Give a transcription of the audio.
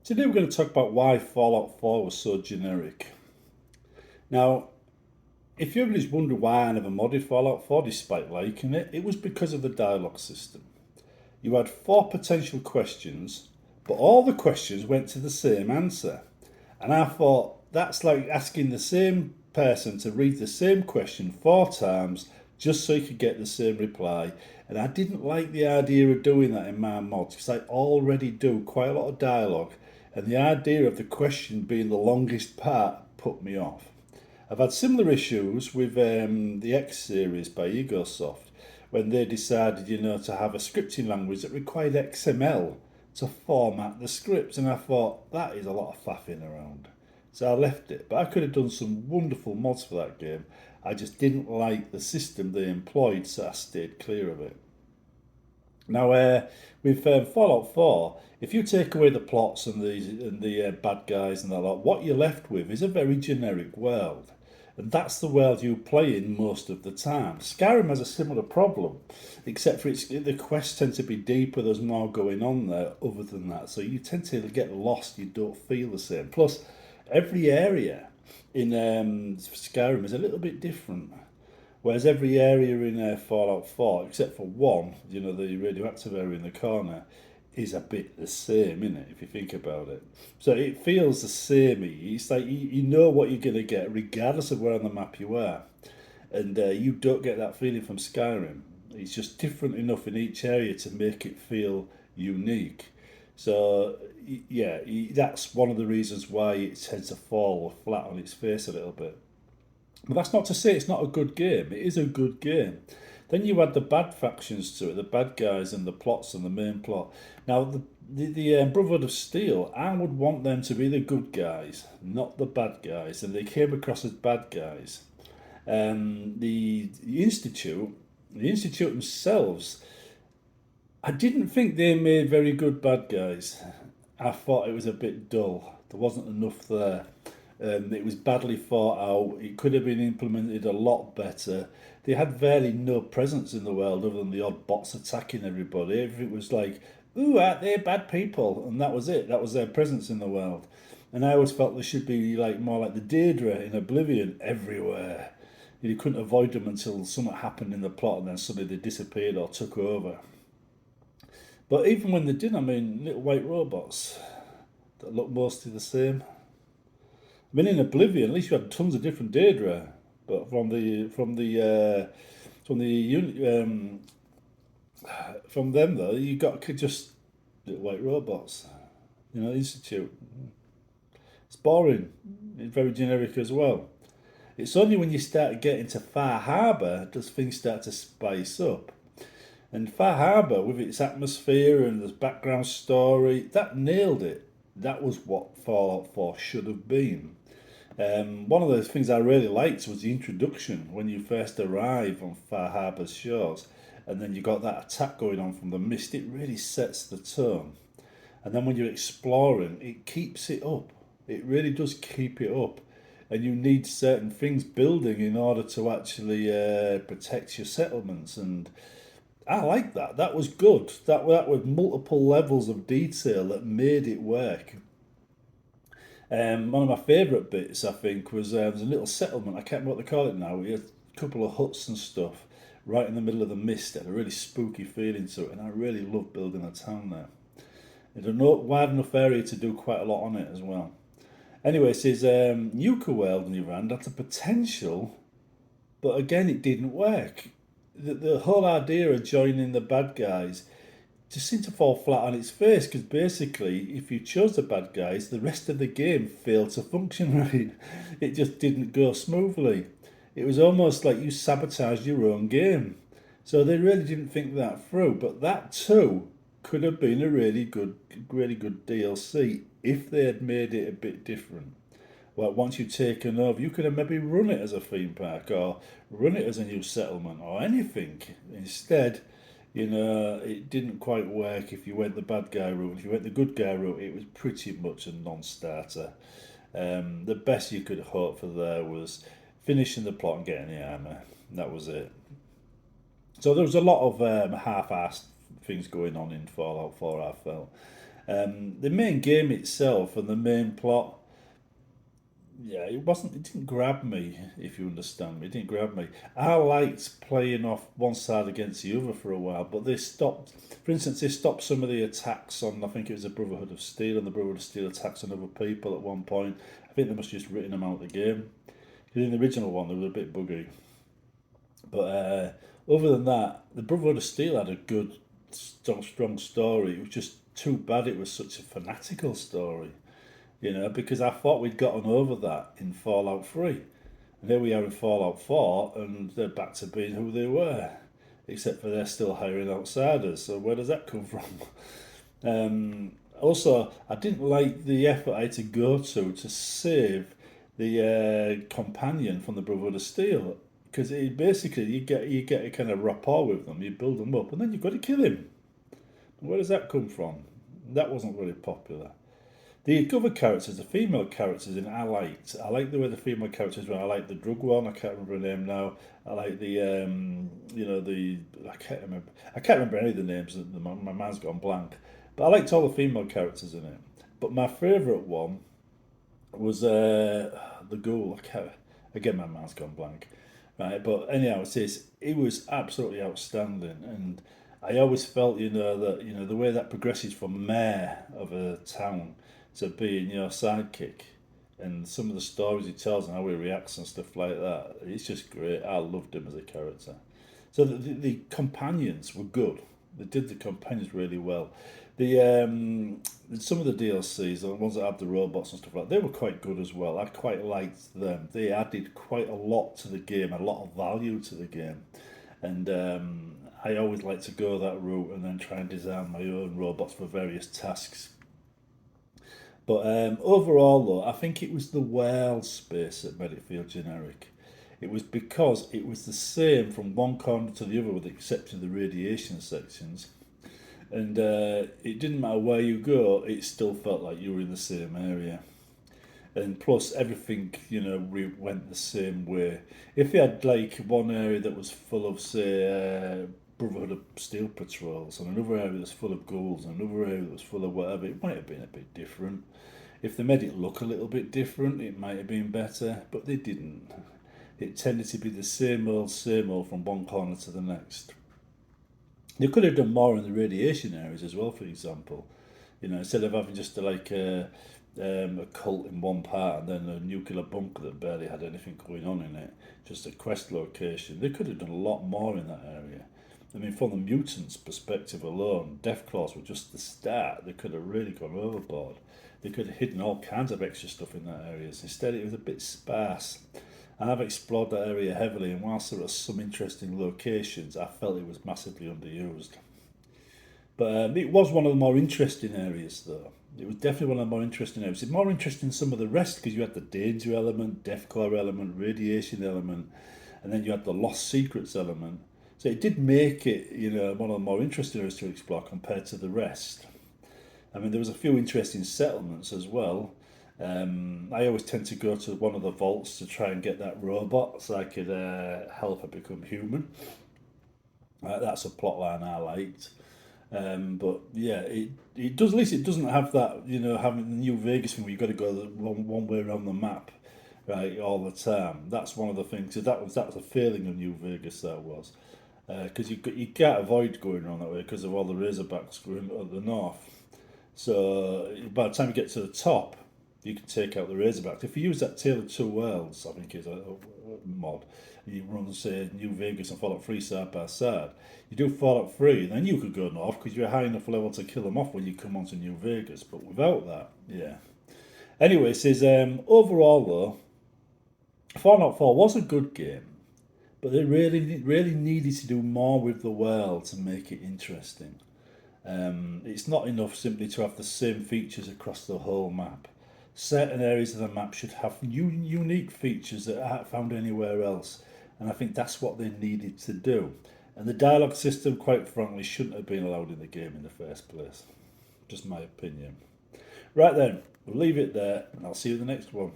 Today we're going to talk about why Fallout 4 was so generic. Now, if you're just wondering why I never modded Fallout 4 despite liking it, it was because of the dialogue system. You had four potential questions, but all the questions went to the same answer. And I thought that's like asking the same person to read the same question four times just so you could get the same reply. And I didn't like the idea of doing that in my mods because I already do quite a lot of dialogue, and the idea of the question being the longest part put me off. I've had similar issues with the X series by Egosoft when they decided, to have a scripting language that required XML to format the scripts, and I thought that is a lot of faffing around. So I left it, but I could have done some wonderful mods for that game. I just didn't like the system they employed, so I stayed clear of it. Now, with Fallout 4, if you take away the plots and the bad guys and that lot, what you're left with is a very generic world. And that's the world you play in most of the time. Skyrim has a similar problem, except for the quests tend to be deeper, there's more going on there other than that. So you tend to get lost, you don't feel the same. Plus, every area in Skyrim is a little bit different. Whereas every area in Fallout 4, except for one, the radioactive area in the corner, is a bit the same, isn't it, if you think about it? So it feels the same. It's like you know what you're going to get regardless of where on the map you are. And you don't get that feeling from Skyrim. It's just different enough in each area to make it feel unique. So, yeah, that's one of the reasons why it tends to fall flat on its face a little bit. But that's not to say it's not a good game. It is a good game. Then you add the bad factions to it, the bad guys and the plots and the main plot. Now, the Brotherhood of Steel, I would want them to be the good guys, not the bad guys. And they came across as bad guys. The Institute themselves, I didn't think they made very good bad guys. I thought it was a bit dull. There wasn't enough there. It was badly thought out. It could have been implemented a lot better. They had barely no presence in the world other than the odd bots attacking everybody. Everything was like, ooh, aren't they bad people? And that was it. That was their presence in the world. And I always felt there should be like more like the Deirdre in Oblivion everywhere. You couldn't avoid them until something happened in the plot and then suddenly they disappeared or took over. But even when they did, I mean, little white robots that look mostly the same. I mean, in Oblivion, at least you had tons of different Deirdre, but from them though, you got just little white robots. Institute. It's boring. It's very generic as well. It's only when you start getting to Far Harbour does things start to spice up. And Far Harbour, with its atmosphere and the background story, that nailed it. That was what Fallout 4 should have been. One of the things I really liked was the introduction when you first arrive on Far Harbour's shores, and then you got that attack going on from the mist. It really sets the tone. And then when you're exploring, it keeps it up. It really does keep it up. And you need certain things building in order to actually protect your settlements. And I like that. That was good. That was multiple levels of detail that made it work. One of my favourite bits, I think, was there's a little settlement. I can't remember what they call it now. We had a couple of huts and stuff right in the middle of the mist. It had a really spooky feeling to it, and I really loved building a town there. It had a wide enough area to do quite a lot on it as well. Anyway, it says Nuka World on the other hand had the potential, but again, it didn't work. The whole idea of joining the bad guys just seemed to fall flat on its face because basically, if you chose the bad guys, the rest of the game failed to function right. It just didn't go smoothly. It was almost like you sabotaged your own game. So they really didn't think that through. But that too could have been a really good DLC if they had made it a bit different. Well, once you've taken over, you could have maybe run it as a theme park or run it as a new settlement or anything. Instead, it didn't quite work if you went the bad guy route. If you went the good guy route, it was pretty much a non-starter. The best you could hope for there was finishing the plot and getting the armor. That was it. So there was a lot of half-assed things going on in Fallout 4, I felt. The main game itself and the main plot, yeah, it didn't grab me, if you understand me. It didn't grab me. I liked playing off one side against the other for a while, but they stopped, for instance, they stopped some of the attacks on, I think it was the Brotherhood of Steel, and the Brotherhood of Steel attacks on other people at one point. I think they must have just written them out of the game. In the original one, they were a bit buggy. But other than that, the Brotherhood of Steel had a good, strong story. It was just too bad it was such a fanatical story, because I thought we'd gotten over that in Fallout 3. And here we are in Fallout 4, and they're back to being who they were, except for they're still hiring outsiders. So where does that come from? Also, I didn't like the effort I had to go to save the companion from the Brotherhood of Steel, because basically you get a kind of rapport with them, you build them up, and then you've got to kill him. Where does that come from? That wasn't really popular. The other characters, the female characters, and I liked. I liked the way the female characters were. I like the drug one. I can't remember her name now. I like the, the. I can't remember. I can't remember any of the names. My mind's gone blank. But I liked all the female characters in it. But my favourite one was the ghoul. I can't. Again, my mind's gone blank. Right, but anyhow, it was absolutely outstanding, and I always felt, that the way that progresses from mayor of a town to being your sidekick, and some of the stories he tells and how he reacts and stuff like that, it's just great. I loved him as a character. So the companions were good. They did the companions really well. The some of the DLCs, the ones that have the robots and stuff like that, they were quite good as well. I quite liked them. They added quite a lot to the game, a lot of value to the game, and I always like to go that route and then try and design my own robots for various tasks. But overall, though, I think it was the world space that made it feel generic. It was because it was the same from one corner to the other, with the exception of the radiation sections. And it didn't matter where you go, it still felt like you were in the same area. And plus, everything, went the same way. If you had like one area that was full of, say, Brotherhood of Steel patrols, and another area that was full of ghouls, and another area that was full of whatever, it might have been a bit different. If they made it look a little bit different, it might have been better, but they didn't. It tended to be the same old from one corner to the next. They could have done more in the radiation areas as well, for example. Instead of having just a cult in one part and then a nuclear bunker that barely had anything going on in it, just a quest location, they could have done a lot more in that area. I mean, from the mutants' perspective alone, Deathclaws were just the start. They could have really gone overboard. They could have hidden all kinds of extra stuff in that area. Instead, it was a bit sparse. And I've explored that area heavily, and whilst there are some interesting locations, I felt it was massively underused. But it was one of the more interesting areas, though. It was definitely one of the more interesting areas. It's more interesting than some of the rest because you had the danger element, deathcore element, radiation element, and then you had the lost secrets element. So it did make it, one of the more interesting areas to explore compared to the rest. I mean, there was a few interesting settlements as well. I always tend to go to one of the vaults to try and get that robot so I could help her become human. That's a plot line I liked. But yeah, it does. At least it doesn't have that, having the New Vegas thing where you've got to go one way around the map, right, all the time. That's one of the things. That was a failing of New Vegas. That was because you can't avoid going around that way because of all the Razorbacks going at the north. So by the time you get to the top, you can take out the Razorbacks. If you use that Tale of Two Worlds, I think is a mod, you run, say, New Vegas and Fallout 3 side by side, you do Fallout 3, then you could go north because you're high enough level to kill them off when you come onto New Vegas. But without that, yeah. Anyway, it says, overall though, Fallout 4 was a good game, but they really needed to do more with the world to make it interesting. It's not enough simply to have the same features across the whole map. Certain areas of the map should have unique features that aren't found anywhere else, and I think that's what they needed to do. And the dialogue system, quite frankly, shouldn't have been allowed in the game in the first place. Just my opinion. Right then, we'll leave it there, and I'll see you in the next one.